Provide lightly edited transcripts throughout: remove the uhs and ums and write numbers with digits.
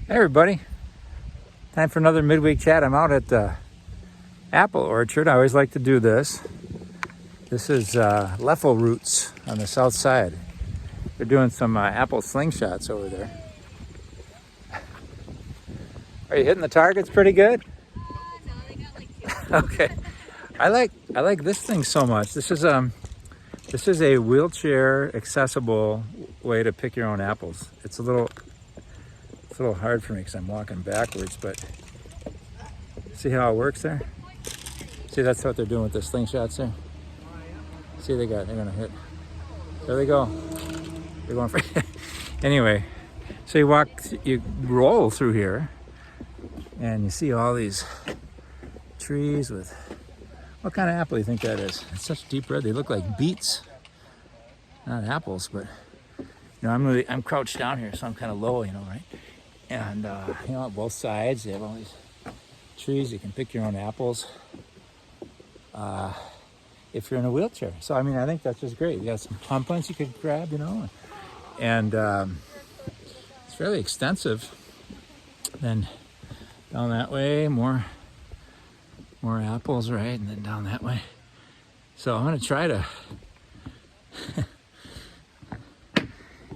Hey everybody, time for another midweek chat. I'm out at the apple orchard. I always like to do this. This is Leffel roots on the south side. They're doing some apple slingshots over there. Are you hitting the targets pretty good? No, they got like two. Okay. I like this thing so much. This is a wheelchair accessible way to pick your own apples. It's a little hard for me because I'm walking backwards, but see how it works there? See, that's what they're doing with the slingshots there. See, they're gonna hit. There they go. They're going for anyway. So you roll through here, and you see all these trees with what kind of apple do you think that is? It's such deep red. They look like beets, not apples, but I'm crouched down here, so I'm kind of low, right? And on both sides they have all these trees. You can pick your own apples if you're in a wheelchair. So I think that's just great. You got some pumpkins you could grab, and it's fairly extensive. Then down that way, more apples, right? And then down that way. So I'm gonna try to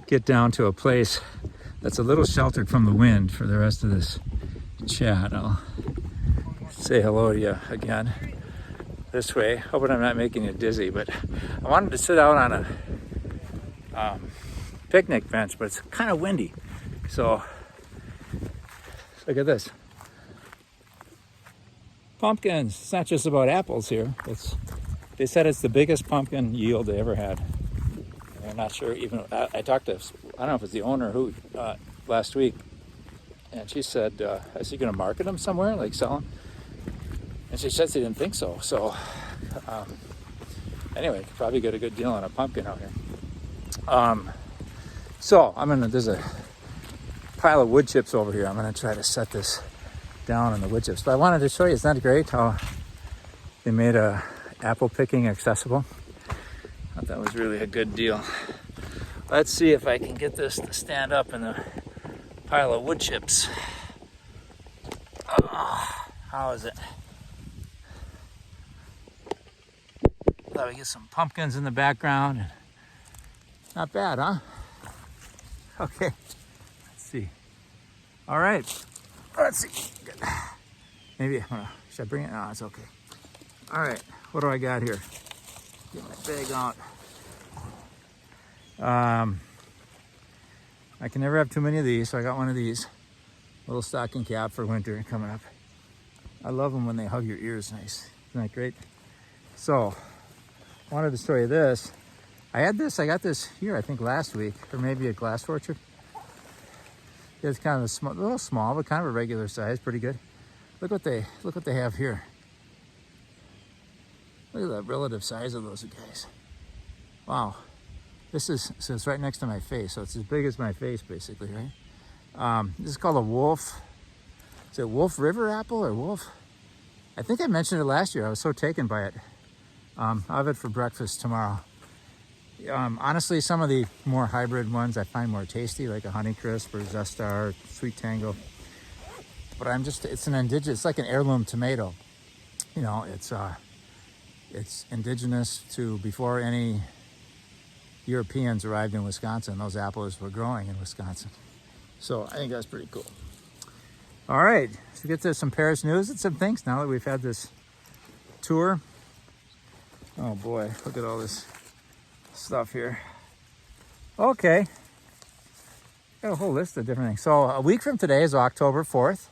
get down to a place that's a little sheltered from the wind for the rest of this chat. I'll say hello to you again this way, hoping I'm not making you dizzy, but I wanted to sit out on a picnic bench, but it's kind of windy. So look at this. Pumpkins. It's not just about apples here. They said it's the biggest pumpkin yield they ever had. I'm not sure even, I talked to, I don't know if it's the owner who, last week, and she said, is he going to market them somewhere, like sell them? And she said she didn't think so. So, anyway, could probably get a good deal on a pumpkin out here. So there's a pile of wood chips over here. I'm gonna try to set this down on the wood chips. But I wanted to show you, it's not great how they made apple picking accessible. I thought that was really a good deal. Let's see if I can get this to stand up in the pile of wood chips. Oh, how is it? Thought we get some pumpkins in the background. Not bad, huh? Okay, let's see. All right, let's see. Good. Maybe should I bring it? No, it's okay. All right, what do I got here? Get my bag out. I can never have too many of these, so I got one of these. Little stocking cap for winter coming up. I love them when they hug your ears nice. Isn't that great? So, I wanted to show you this. I got this here, I think last week, or maybe at Glass Orchard. It's kind of a little small, but kind of a regular size, pretty good. Look what they have here. Look at the relative size of those guys. Wow. So it's right next to my face, so it's as big as my face, basically, right? This is called a Wolf. Is it Wolf River apple or Wolf? I think I mentioned it last year. I was so taken by it. I'll have it for breakfast tomorrow. Honestly, some of the more hybrid ones I find more tasty, like a Honeycrisp or Zestar, Sweet Tango. But it's an indigenous, it's like an heirloom tomato. It's indigenous to before any Europeans arrived in Wisconsin. Those apples were growing in Wisconsin. So I think that's pretty cool. All right, so get to some Parish news and some things now that we've had this tour. Oh boy, look at all this stuff here. Okay, got a whole list of different things. So a week from today is October 4th,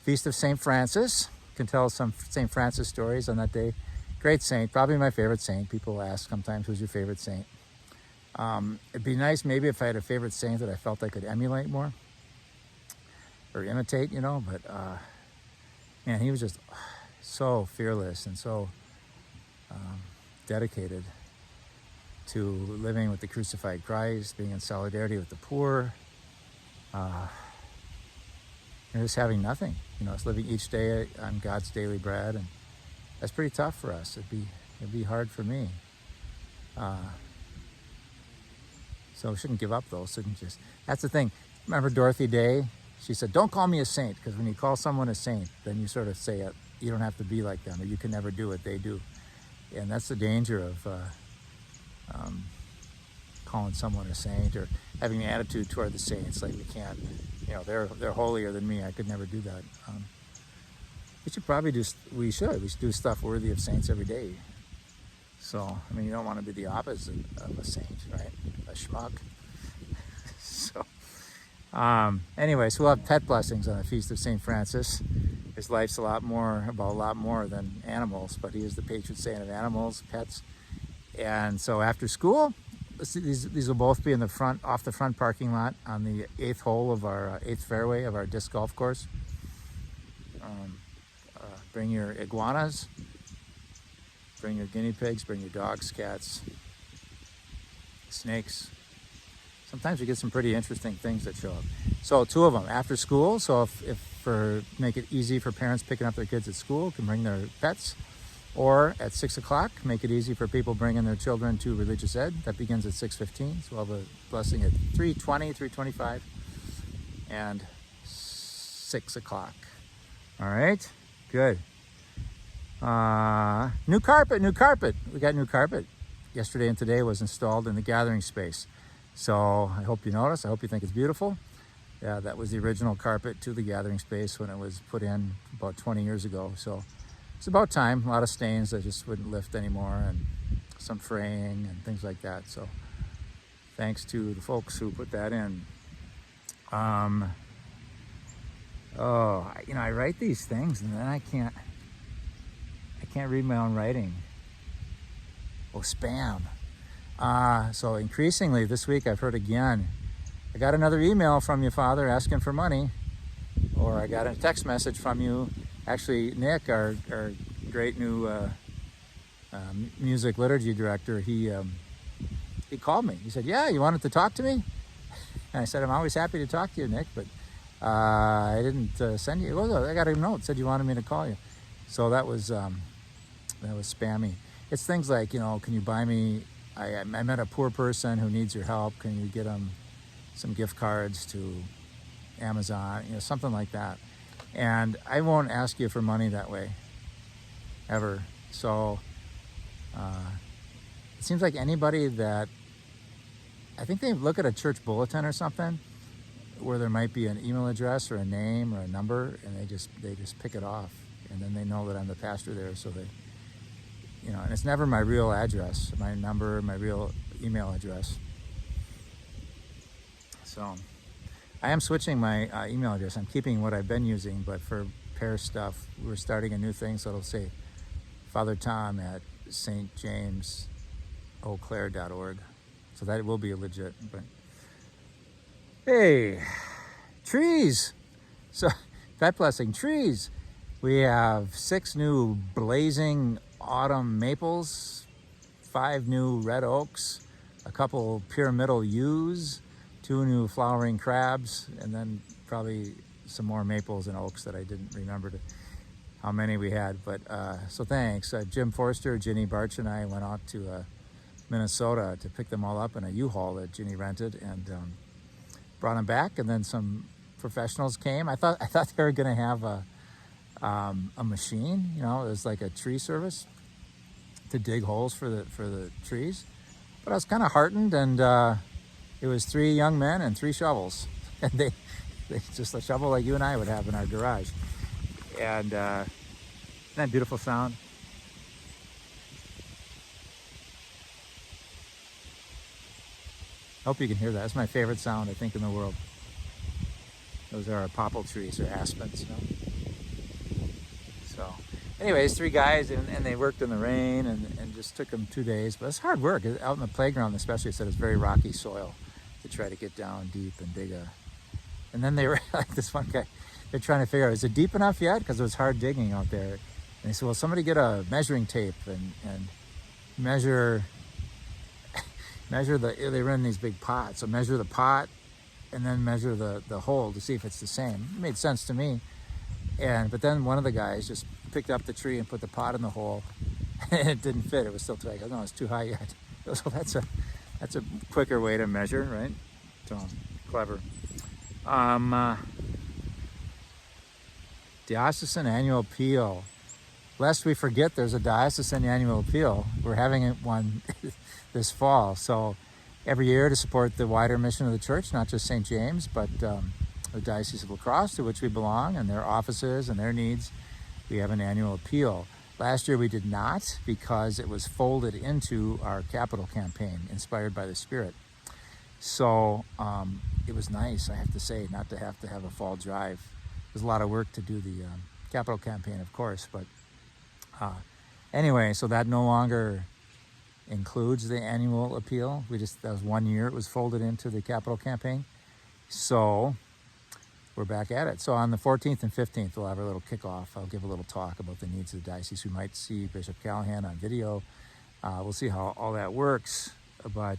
Feast of St. Francis. You can tell some St. Francis stories on that day. Great saint, probably my favorite saint. People ask sometimes, who's your favorite saint? It'd be nice maybe if I had a favorite saint that I felt I could emulate more or imitate, but man, he was just so fearless and so dedicated to living with the crucified Christ, being in solidarity with the poor, and just having nothing. It's living each day on God's daily bread, and that's pretty tough for us. It'd be hard for me. So we shouldn't give up though. That's the thing. Remember Dorothy Day? she said, don't call me a saint, because when you call someone a saint, then you sort of say it. You don't have to be like them, or you can never do what they do. And that's the danger of calling someone a saint or having an attitude toward the saints, like we can't, they're holier than me. I could never do that. We should do stuff worthy of saints every day. So, you don't want to be the opposite of a saint, right? A schmuck. So, anyway, so we'll have pet blessings on the Feast of St. Francis. His life's about a lot more than animals, but he is the patron saint of animals, pets. And so after school, these will both be in the front, off the front parking lot on the 8th hole of our 8th fairway of our disc golf course. Bring your iguanas, bring your guinea pigs, bring your dogs, cats, snakes. Sometimes we get some pretty interesting things that show up. So 2 of them after school. So make it easy for parents picking up their kids at school, can bring their pets. Or at 6 o'clock, make it easy for people bringing their children to religious ed. That begins at 6:15. So we'll have a blessing at 3:20, 3:25, and 6 o'clock. All right, good. New carpet. We got new carpet. Yesterday and today was installed in the gathering space. So I hope you notice. I hope you think it's beautiful. Yeah, that was the original carpet to the gathering space when it was put in about 20 years ago. So it's about time. A lot of stains that just wouldn't lift anymore, and some fraying and things like that. So thanks to the folks who put that in. I write these things and then I can't read my own writing. Oh, spam. So increasingly this week I've heard again, I got another email from you, Father, asking for money, or I got a text message from you. Actually, Nick, our great new music liturgy director, he called me. He said, yeah, you wanted to talk to me? And I said, I'm always happy to talk to you, Nick, but I didn't send you. Well, I got a note, said you wanted me to call you. So that was spammy. It's things like, can you buy me, I met a poor person who needs your help. Can you get them some gift cards to Amazon, something like that. And I won't ask you for money that way, ever. So it seems like anybody that, I think they look at a church bulletin or something where there might be an email address or a name or a number, and they just pick it off, and then they know that I'm the pastor there. So they, and it's never my real address, my number, my real email address. So I am switching my email address. I'm keeping what I've been using, but for Parish stuff, we're starting a new thing, so it'll say Father Tom at stjamesauclair.org. So that will be legit. But hey, trees. So pet blessing, trees. We have 6 new blazing autumn maples, 5 new red oaks, a couple pyramidal yews, 2 new flowering crabs, and then probably some more maples and oaks that I didn't remember how many we had. But so thanks. Jim Forster, Ginny Barch, and I went out to Minnesota to pick them all up in a U-Haul that Ginny rented, and brought them back. And then some professionals came. I thought they were going to have a machine. It was like a tree service to dig holes for the trees. But I was kind of heartened, and it was 3 young men and 3 shovels, and they just a shovel like you and I would have in our garage. And isn't that beautiful sound? I hope you can hear that. That's my favorite sound, I think, in the world. Those are our popple trees, or aspens, So anyways, 3 guys, and they worked in the rain, and just took them 2 days. But it's hard work. Out in the playground especially, said it's very rocky soil to try to get down deep and dig a... And then they were like, this one guy, they're trying to figure out, is it deep enough yet? Because it was hard digging out there. And they said, well, somebody get a measuring tape and measure they run these big pots. So measure the pot and then measure the hole to see if it's the same. It made sense to me. But then one of the guys just picked up the tree and put the pot in the hole, and it didn't fit. It was still too high. I go, no, it's too high yet. So that's a quicker way to measure, right? So clever. Diocesan Annual Appeal. Lest we forget, there's a Diocesan Annual Appeal. We're having one this fall. So every year to support the wider mission of the church, not just St. James, but the Diocese of La Crosse, to which we belong, and their offices and their needs, we have an annual appeal. Last year we did not, because it was folded into our capital campaign, Inspired by the Spirit. So it was nice, I have to say, not to have a fall drive. There's a lot of work to do the capital campaign, of course, but anyway, so that no longer includes the annual appeal. That was 1 year it was folded into the capital campaign. So we're back at it. So on the 14th and 15th, we'll have a little kickoff. I'll give a little talk about the needs of the diocese. We might see Bishop Callahan on video. We'll see how all that works, but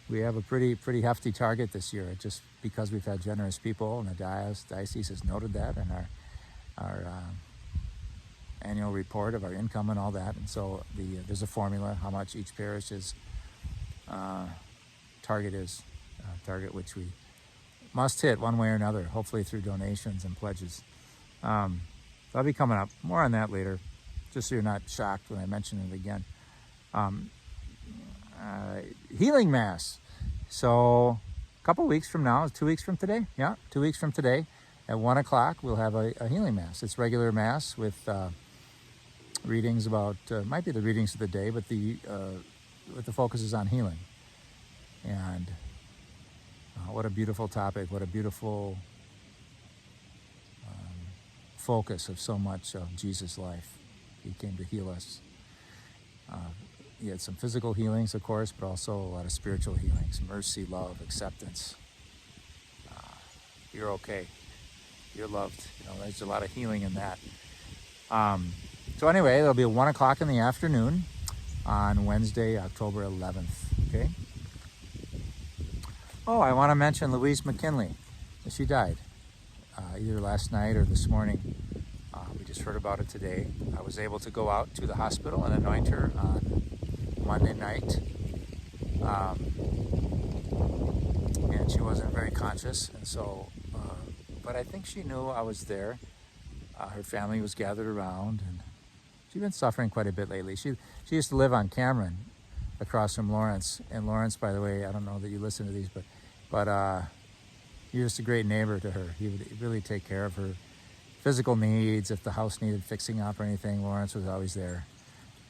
we have a pretty hefty target this year, just because we've had generous people, and the diocese has noted that in our annual report of our income and all that. And so there's a formula how much each parish's target is, target which we must hit one way or another, hopefully through donations and pledges. That'll be coming up. More on that later, just so you're not shocked when I mention it again. Healing Mass. So a couple weeks from now, 2 weeks from today, 2 weeks from today, at 1 o'clock, we'll have a Healing Mass. It's regular Mass with readings about, might be the readings of the day, but the focus is on healing. And what a beautiful topic, what a beautiful focus of so much of Jesus' life. He came to heal us. He had some physical healings, of course, but also a lot of spiritual healings, mercy, love, acceptance. You're okay. You're loved. There's a lot of healing in that. So anyway, it'll be 1 o'clock in the afternoon on Wednesday, October 11th. Okay. Oh, I want to mention Louise McKinley. She died either last night or this morning. We just heard about it today. I was able to go out to the hospital and anoint her on Monday night. And she wasn't very conscious, and so but I think she knew I was there. Her family was gathered around, and she'd been suffering quite a bit lately. She used to live on Cameron, across from Lawrence. And Lawrence, by the way, I don't know that you listen to these, but he was just a great neighbor to her. He would really take care of her physical needs. If the house needed fixing up or anything, Lawrence was always there.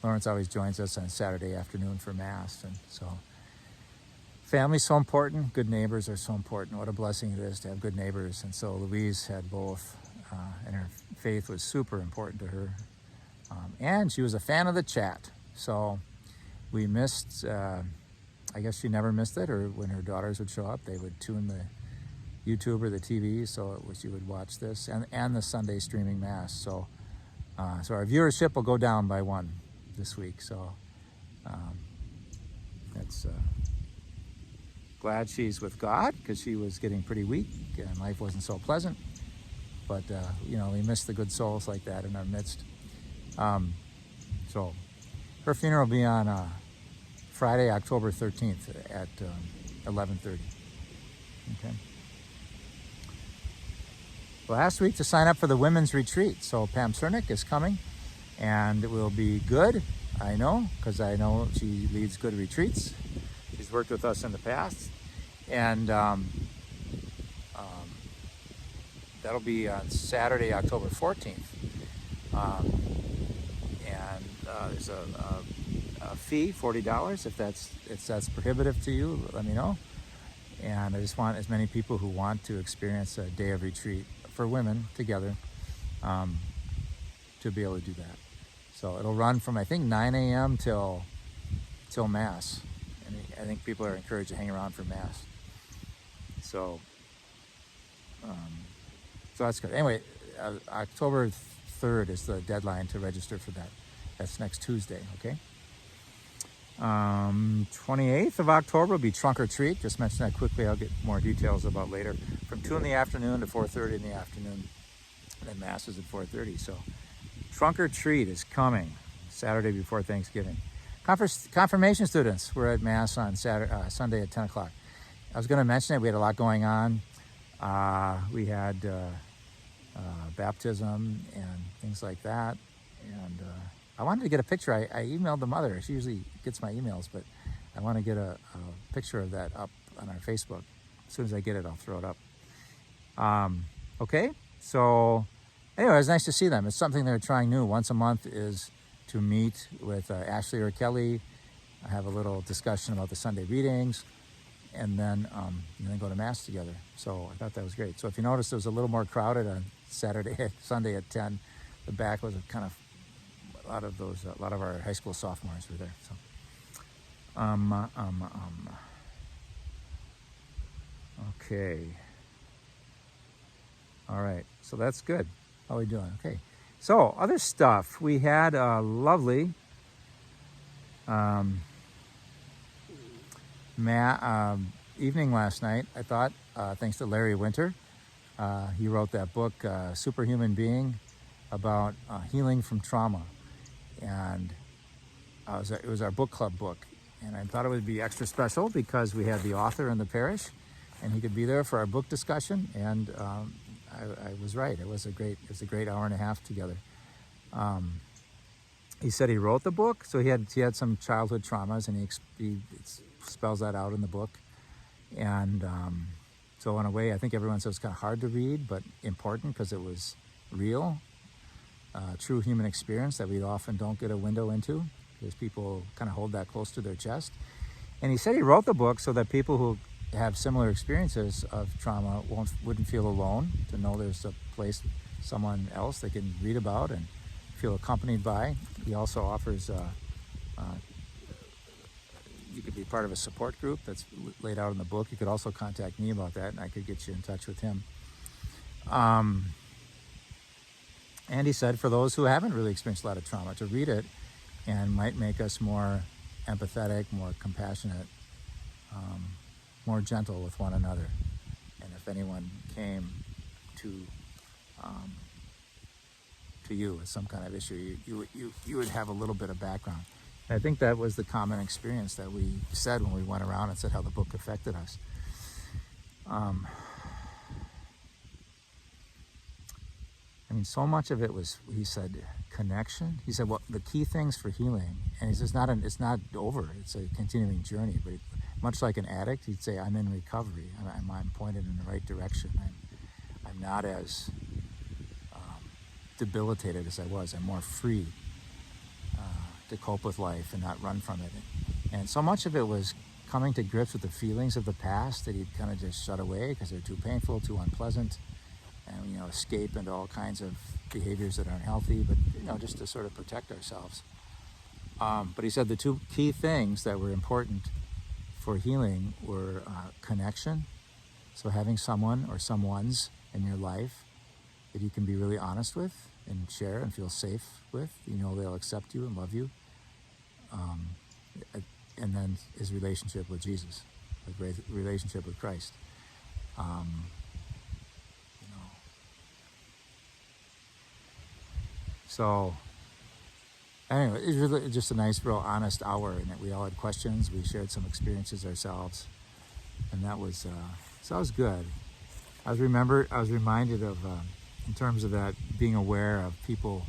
Lawrence always joins us on Saturday afternoon for Mass, and so family's so important. Good neighbors are so important. What a blessing it is to have good neighbors. And so Louise had both, and her faith was super important to her. And she was a fan of the chat. So we missed, I guess she never missed it, or when her daughters would show up, they would tune the YouTube or the TV, so she would watch this, and the Sunday streaming Mass. So our viewership will go down by 1 this week. So that's glad she's with God, because she was getting pretty weak and life wasn't so pleasant. But we miss the good souls like that in our midst. So her funeral will be on Friday, October 13th at 11:30. Okay. Last week to sign up for the women's retreat. So Pam Cernick is coming, and it will be good. I know, because I know she leads good retreats. She's worked with us in the past, and that'll be on Saturday, October 14th. And there's a fee, $40. If that's prohibitive to you, let me know. And I just want as many people who want to experience a day of retreat for women together to be able to do that. So it'll run from, I think, 9 a.m. till Mass. And I think people are encouraged to hang around for Mass. So that's good. Anyway, October 3rd is the deadline to register for that. That's next Tuesday, okay? 28th of October will be Trunk or Treat. Just mention that quickly. I'll get more details about later. From 2 in the afternoon to 4:30 in the afternoon. And then Mass is at 4:30. So Trunk or Treat is coming Saturday before Thanksgiving. Confirmation students were at Mass on Sunday at 10 o'clock. I was going to mention it. We had a lot going on. We had baptism and things like that. And I wanted to get a picture. I emailed the mother. She usually gets my emails, but I want to get a picture of that up on our Facebook. As soon as I get it, I'll throw it up. Okay, so anyway, it was nice to see them. It's something they're trying new. Once a month is to meet with Ashley or Kelly, have a little discussion about the Sunday readings, and then go to Mass together. So I thought that was great. So if you notice, it was a little more crowded on Sunday at 10. The back was kind of a lot of our high school sophomores were there. So, okay. All right, so that's good. How are we doing? Okay. So other stuff. We had a lovely evening last night, I thought, thanks to Larry Winter. He wrote that book, Superhuman Being, about healing from trauma. And it was our book club book. And I thought it would be extra special because we had the author in the parish, and he could be there for our book discussion. And I was right. It was a great hour and a half together. He said he wrote the book, so he had some childhood traumas, and he spells that out in the book. And so in a way, I think everyone said it was kind of hard to read, but important because it was real, true human experience that we often don't get a window into, because people kind of hold that close to their chest. And he said he wrote the book so that people who have similar experiences of trauma wouldn't feel alone, to know there's a place, someone else they can read about and feel accompanied by. He also offers you could be part of a support group that's laid out in the book. You could also contact me about that, and I could get you in touch with him. And he said for those who haven't really experienced a lot of trauma, to read it and might make us more empathetic, more compassionate, more gentle with one another. And if anyone came to you with some kind of issue, you would have a little bit of background. And I think that was the common experience that we said when we went around and said how the book affected us. So much of it was, he said, connection. He said, well, the key things for healing, and he says, it's not over. It's a continuing journey. But much like an addict, he'd say, I'm in recovery. I'm pointed in the right direction. I'm not as debilitated as I was. I'm more free to cope with life and not run from it. And so much of it was coming to grips with the feelings of the past that he'd kind of just shut away because they're too painful, too unpleasant, and escape into all kinds of behaviors that aren't healthy, but just to sort of protect ourselves. But he said the two key things that were important for healing were connection, so having someone or someones in your life that you can be really honest with and share and feel safe with. They'll accept you and love you. And then his relationship with Jesus, his relationship with Christ. So anyway, it was really just a nice, real honest hour, and we all had questions. We shared some experiences ourselves, and that was good. I was reminded of, in terms of that, being aware of people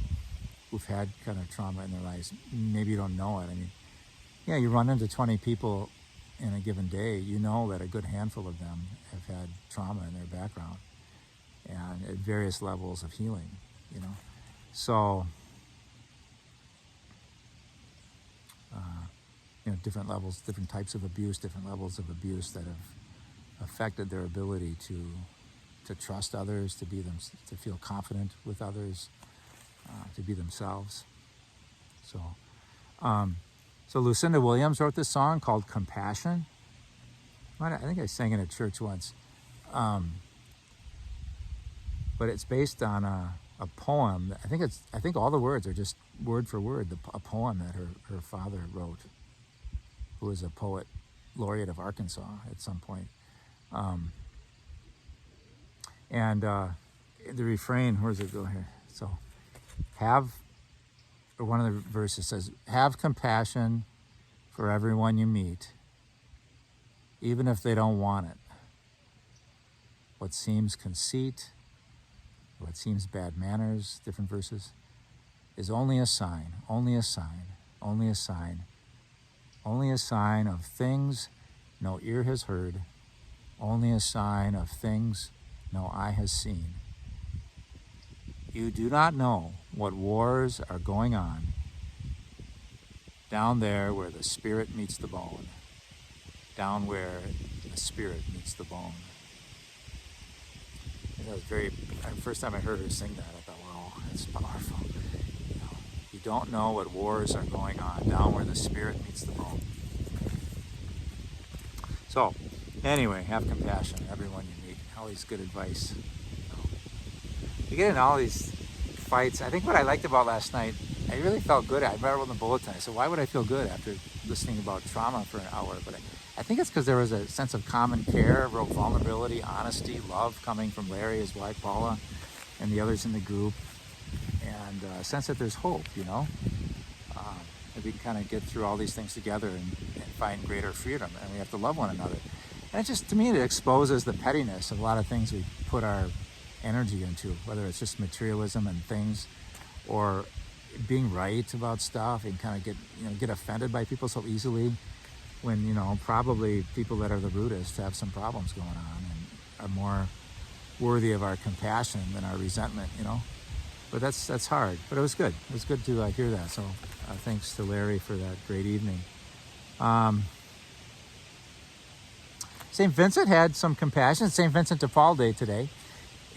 who've had kind of trauma in their lives. Maybe you don't know it. You run into 20 people in a given day, that a good handful of them have had trauma in their background, and at various levels of healing, So, different levels, different types of abuse, different levels of abuse that have affected their ability to trust others, to feel confident with others, to be themselves. So Lucinda Williams wrote this song called Compassion. I think I sang it at church once. But it's based on a poem. I think all the words are just word for word, a poem that her father wrote, who was a poet laureate of Arkansas at some point. And the refrain, where does it go here? So, one of the verses says, have compassion for everyone you meet, even if they don't want it. What seems conceit what seems bad manners, different verses, is only a sign, only a sign, only a sign, only a sign of things no ear has heard, only a sign of things no eye has seen. You do not know what wars are going on down there where the spirit meets the bone, down where the spirit meets the bone. And that was first time I heard her sing that, I thought, wow, that's powerful. You don't know what wars are going on down where the spirit meets the bone. So, anyway, have compassion, everyone you meet. Always good advice. You get into all these fights. I think what I liked about last night, I really felt good. I read it on the bulletin. I said, why would I feel good after listening about trauma for an hour? But I think it's because there was a sense of common care, real vulnerability, honesty, love coming from Larry, his wife Paula, and the others in the group, and a sense that there's hope, that we can kind of get through all these things together and find greater freedom, and we have to love one another. And it just, to me, it exposes the pettiness of a lot of things we put our energy into, whether it's just materialism and things, or being right about stuff and kind of get offended by people so easily, when probably people that are the rudest have some problems going on and are more worthy of our compassion than our resentment. But that's hard. But it was good. It was good to hear that. So thanks to Larry for that great evening. St. Vincent had some compassion. St. Vincent de Paul Day today.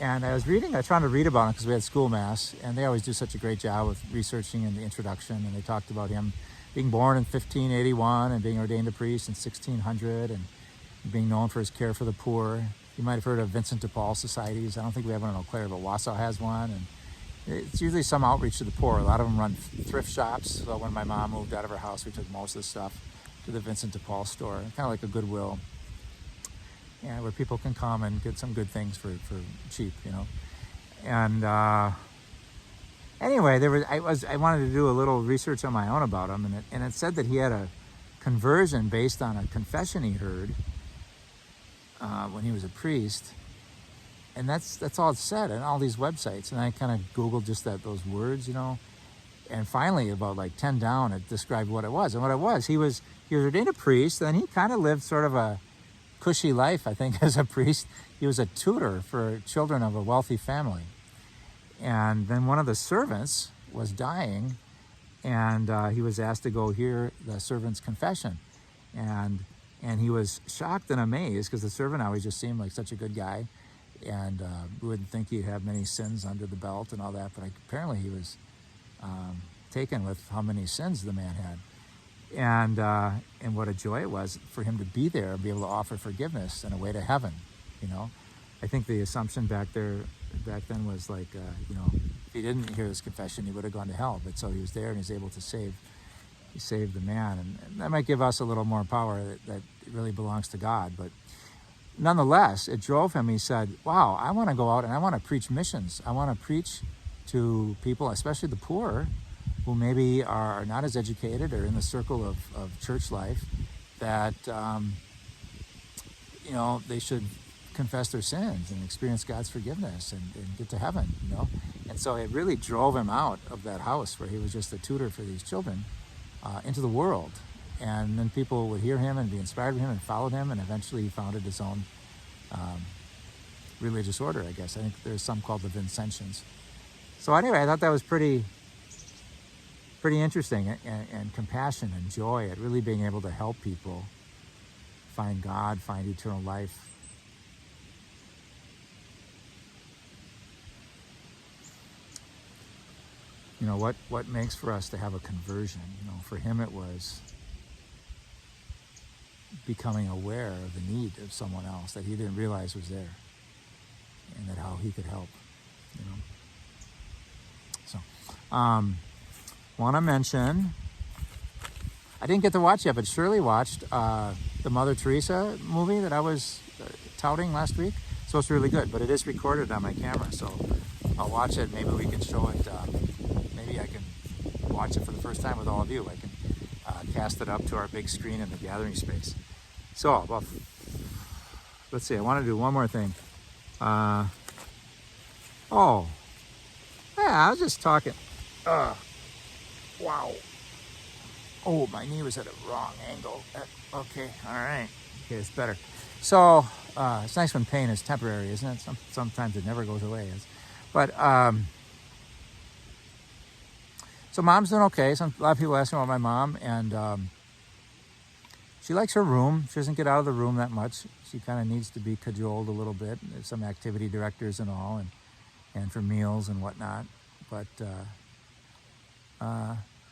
And I was trying to read about him because we had school mass, and they always do such a great job with researching in the introduction. And they talked about him being born in 1581 and being ordained a priest in 1600 and being known for his care for the poor. You might have heard of Vincent de Paul societies. I don't think we have one in Eau Claire, but Wausau has one. And it's usually some outreach to the poor. A lot of them run thrift shops. So when my mom moved out of her house, we took most of the stuff to the Vincent de Paul store, kind of like a Goodwill, where people can come and get some good things for cheap, And anyway, I wanted to do a little research on my own about him, and it said that he had a conversion based on a confession he heard when he was a priest. And that's all it said on all these websites. And I kind of Googled just those words, And finally, about like 10 down, it described what it was. And what it was, he was ordained a priest, and he kind of lived sort of a cushy life, I think, as a priest. He was a tutor for children of a wealthy family. And then one of the servants was dying, and he was asked to go hear the servant's confession. And he was shocked and amazed, because the servant always just seemed like such a good guy. And we wouldn't think he'd have many sins under the belt and all that, but apparently he was taken with how many sins the man had. And what a joy it was for him to be there and be able to offer forgiveness and a way to heaven, I think the assumption back then was like, if he didn't hear his confession, he would have gone to hell. But so he was there, and he was able to save the man. And that might give us a little more power that really belongs to God. But nonetheless, it drove him. He said, wow, I want to go out and I want to preach missions. I want to preach to people, especially the poor, who maybe are not as educated or in the circle of church life, that, they should confess their sins and experience God's forgiveness and get to heaven, And so it really drove him out of that house where he was just a tutor for these children into the world. And then people would hear him and be inspired by him and followed him, and eventually he founded his own religious order, I guess. I think there's some called the Vincentians. So anyway, I thought that was pretty interesting, and compassion and joy at really being able to help people find God, find eternal life. What makes for us to have a conversion? For him it was becoming aware of the need of someone else that he didn't realize was there, and that how he could help. So, want to mention, I didn't get to watch yet, but Shirley watched the Mother Teresa movie that I was touting last week. So it's really good, but it is recorded on my camera, so I'll watch it. Maybe we can show it. Maybe I can watch it for the first time with all of you. I can cast it up to our big screen in the gathering space. So, let's see. I want to do one more thing. Oh, yeah, I was just talking. Wow. Oh, my knee was at a wrong angle. Okay, all right. Okay, it's better. So, it's nice when pain is temporary, isn't it? Sometimes it never goes away. But, so mom's doing okay. A lot of people ask me about my mom, and she likes her room. She doesn't get out of the room that much. She kind of needs to be cajoled a little bit. There's some activity directors and all, and for meals and whatnot. But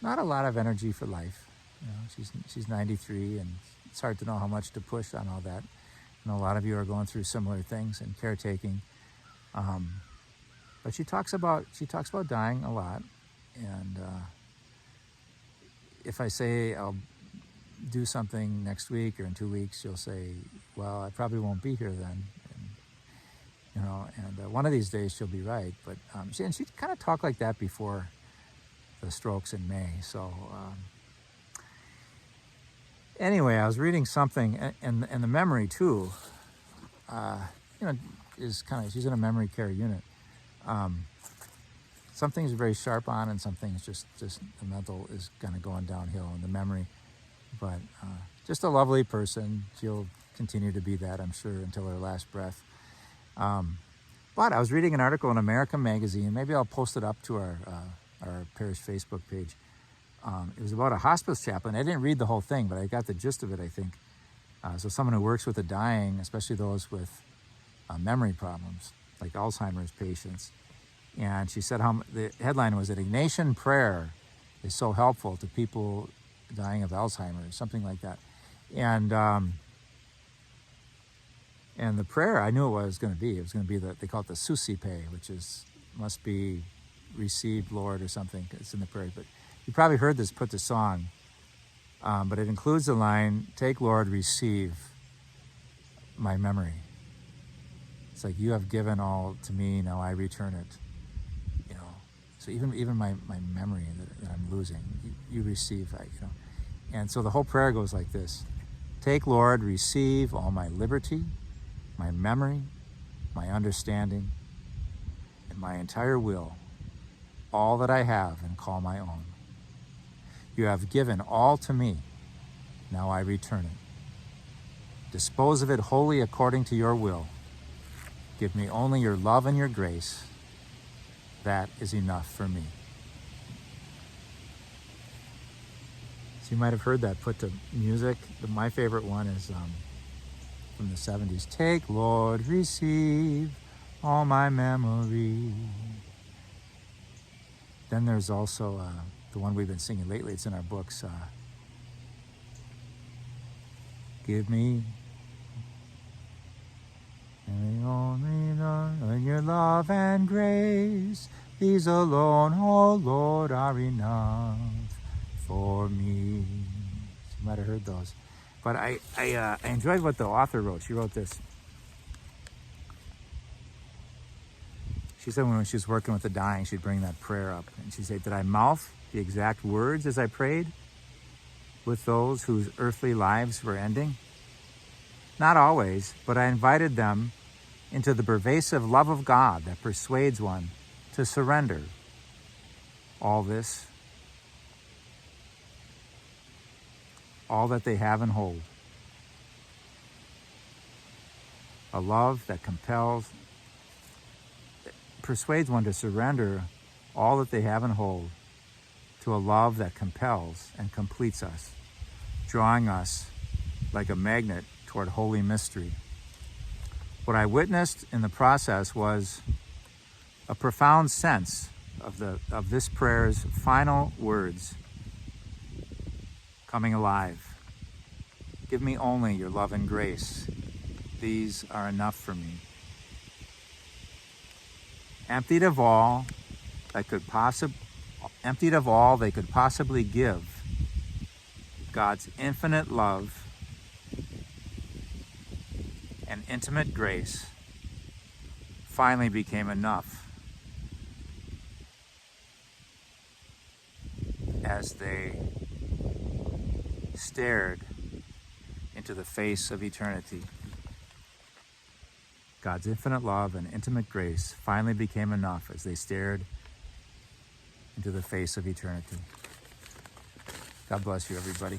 not a lot of energy for life. You know, she's 93, and it's hard to know how much to push on all that. I know a lot of you are going through similar things and caretaking. But she talks about dying a lot, and if I say I'll do something next week or in 2 weeks, she'll say, "Well, I probably won't be here then." And one of these days she'll be right. But she kind of talked like that before the strokes in May. So anyway, I was reading something, and the memory too. Is kind of, she's in a memory care unit. Some things are very sharp on, and some things just the mental is kind of going downhill in the memory. But just a lovely person. She'll continue to be that, I'm sure, until her last breath. But I was reading an article in American Magazine. Maybe I'll post it up to our Parish Facebook page. It was about a hospice chaplain. I didn't read the whole thing, but I got the gist of it, I think. So someone who works with the dying, especially those with memory problems, like Alzheimer's patients. And she said how the headline was that Ignatian prayer is so helpful to people dying of Alzheimer's, something like that. And the prayer, I knew it was going to be. It was going to be they call it the Susipe, which must be received, Lord, or something. It's in the prayer. But you probably heard this put to song. But it includes the line, "Take, Lord, receive my memory." It's like, you have given all to me, now I return it. You know, so even my memory that I'm losing, you receive, And so the whole prayer goes like this: "Take, Lord, receive all my liberty, my memory, my understanding, and my entire will, all that I have and call my own. You have given all to me, now I return it. Dispose of it wholly according to your will. Give me only your love and your grace. That is enough for me." So you might have heard that put to music. My favorite one is from the 70s. "Take, Lord, receive all my memory." Then there's also the one we've been singing lately. It's in our books. "Give me only your love and grace. These alone, oh Lord, are enough for me." You might have heard those. But I enjoyed what the author wrote. She wrote this. She said when she was working with the dying, she'd bring that prayer up. And she'd say, "Did I mouth the exact words as I prayed with those whose earthly lives were ending? Not always, but I invited them into the pervasive love of God that persuades one to surrender all this, all that they have and hold. A love that persuades one to surrender all that they have and hold to a love that compels and completes us, drawing us like a magnet toward holy mystery. What I witnessed in the process was a profound sense of this prayer's final words coming alive. Give me only your love and grace. These are enough for me. Emptied of all they could possibly give, God's infinite love and intimate grace finally became enough as they stared into the face of eternity. God's infinite love and intimate grace finally became enough as they stared into the face of eternity. God bless you, everybody.